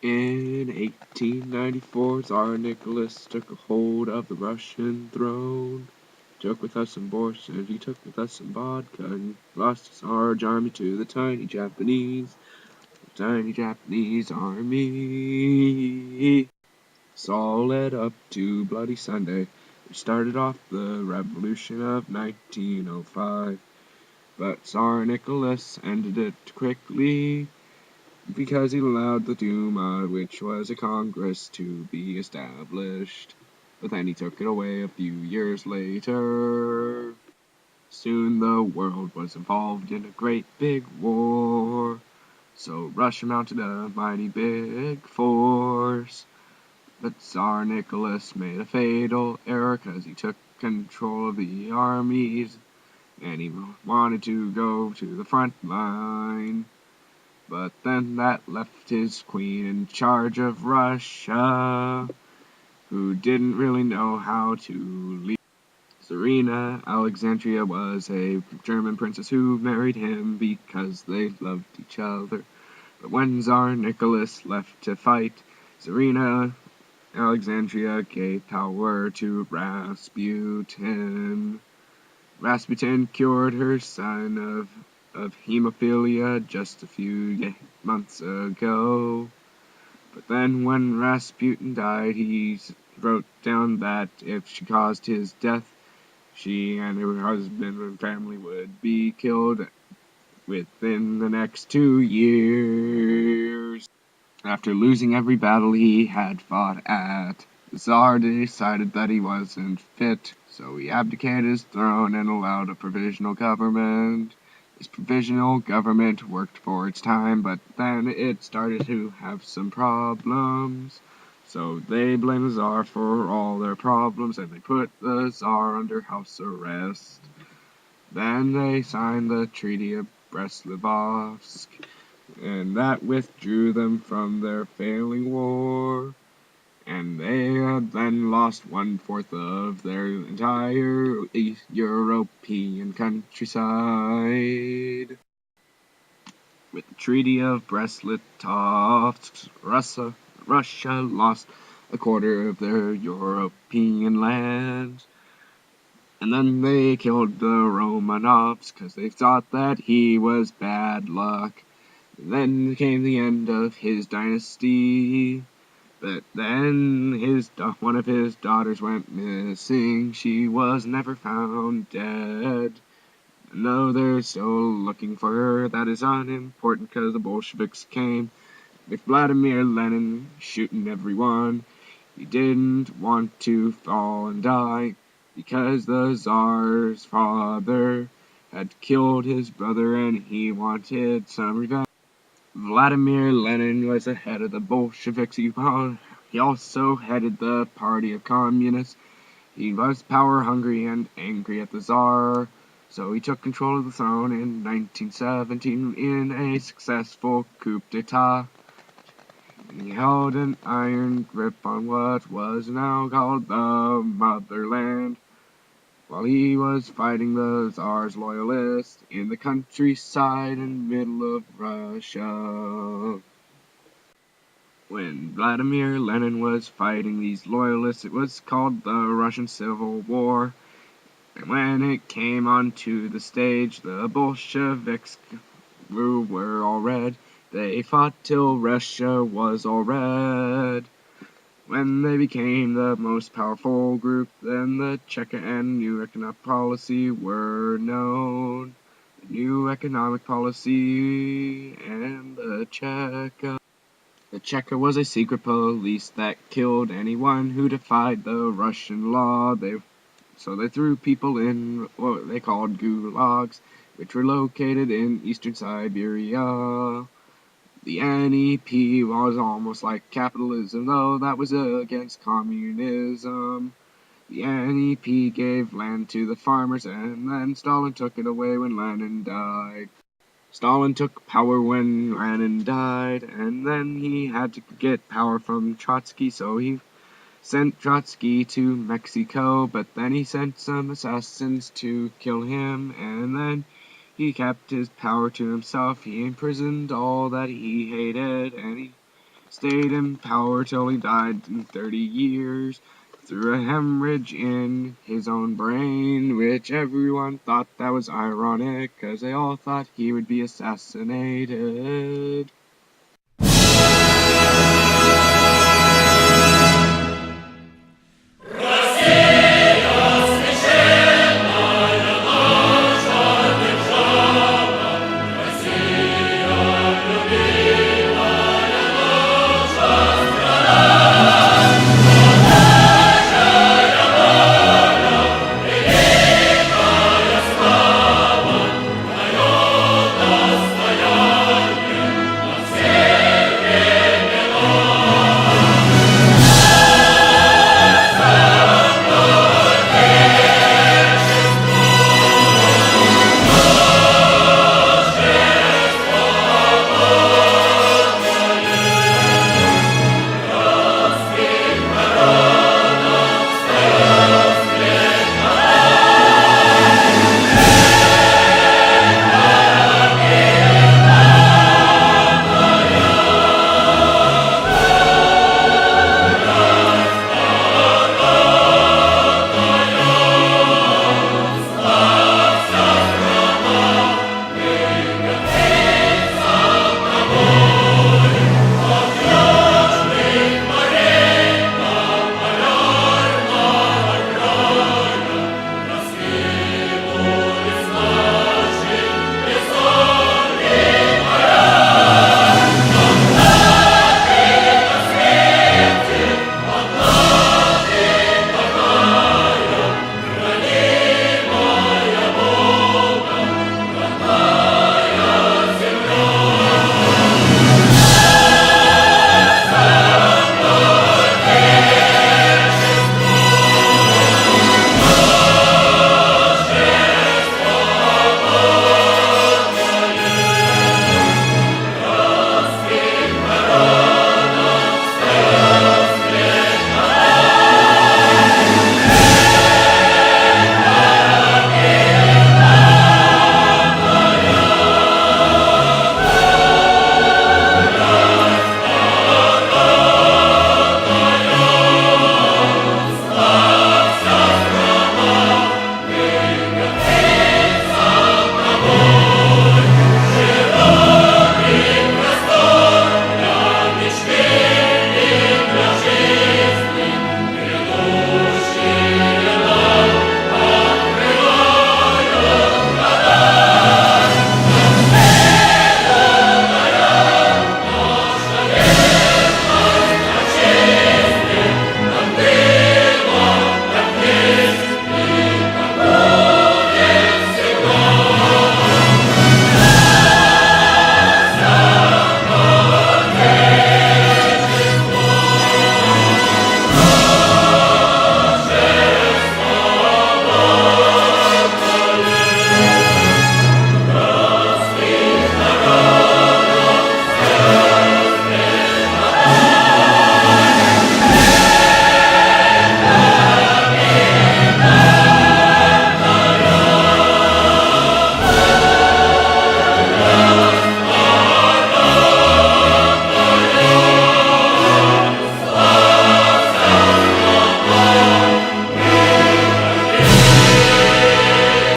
In 1894, Tsar Nicholas took a hold of the Russian throne. Took with us some borscht, and he took with us some vodka, and lost his large army to the tiny Japanese army. This all led up to Bloody Sunday, which started off the revolution of 1905. But Tsar Nicholas ended it quickly because he allowed the Duma, which was a Congress, to be established. But then he took it away a few years later. Soon the world was involved in a great big war, so Russia mounted a mighty big force. But Tsar Nicholas made a fatal error because he took control of the armies, and he wanted to go to the front line. But then that left his queen in charge of Russia, who didn't really know how to lead. Tsarina Alexandria was a German princess who married him because they loved each other. But when Tsar Nicholas left to fight, Tsarina Alexandria gave power to Rasputin. Rasputin cured her son of hemophilia just a few months ago. But then when Rasputin died, he wrote down that if she caused his death, she and her husband and family would be killed within the next 2 years. After losing every battle he had fought at, the Tsar decided that he wasn't fit, so he abdicated his throne and allowed a provisional government. This provisional government worked for its time, but then it started to have some problems. So they blamed the Tsar for all their problems, and they put the Tsar under house arrest. Then they signed the Treaty of Brest-Litovsk, and that withdrew them from their failing war, and they had then lost 1/4 of their entire European countryside. With the Treaty of Brest-Litovsk, Russia lost 1/4 of their European lands. And then they killed the Romanovs because they thought that he was bad luck. Then came the end of his dynasty, but then one of his daughters went missing. She was never found dead. No, they're still looking for her. That is unimportant because the Bolsheviks came with Vladimir Lenin shooting everyone. He didn't want to fall and die because the Tsar's father had killed his brother and he wanted some revenge. Vladimir Lenin was the head of the Bolsheviks. He also headed the Party of Communists. He was power-hungry and angry at the Tsar, so he took control of the throne in 1917 in a successful coup d'etat. He held an iron grip on what was now called the motherland, while he was fighting the Tsar's loyalists in the countryside in the middle of Russia. When Vladimir Lenin was fighting these loyalists, it was called the Russian Civil War. And when it came onto the stage, the Bolsheviks were all red. They fought till Russia was all red. When they became the most powerful group, then the Cheka and New Economic Policy were known. The New Economic Policy and the Cheka. The Cheka was a secret police that killed anyone who defied the Russian law. So they threw people in what they called gulags, which were located in eastern Siberia. The NEP was almost like capitalism, though that was against communism. The NEP gave land to the farmers, and then Stalin took it away when Lenin died. Stalin took power when Lenin died, and then he had to get power from Trotsky, so he sent Trotsky to Mexico, but then he sent some assassins to kill him, and then he kept his power to himself. He imprisoned all that he hated, and he Stayed in power till he died in 30 years through a hemorrhage in his own brain, which everyone thought that was ironic, 'cause they all thought he would be assassinated.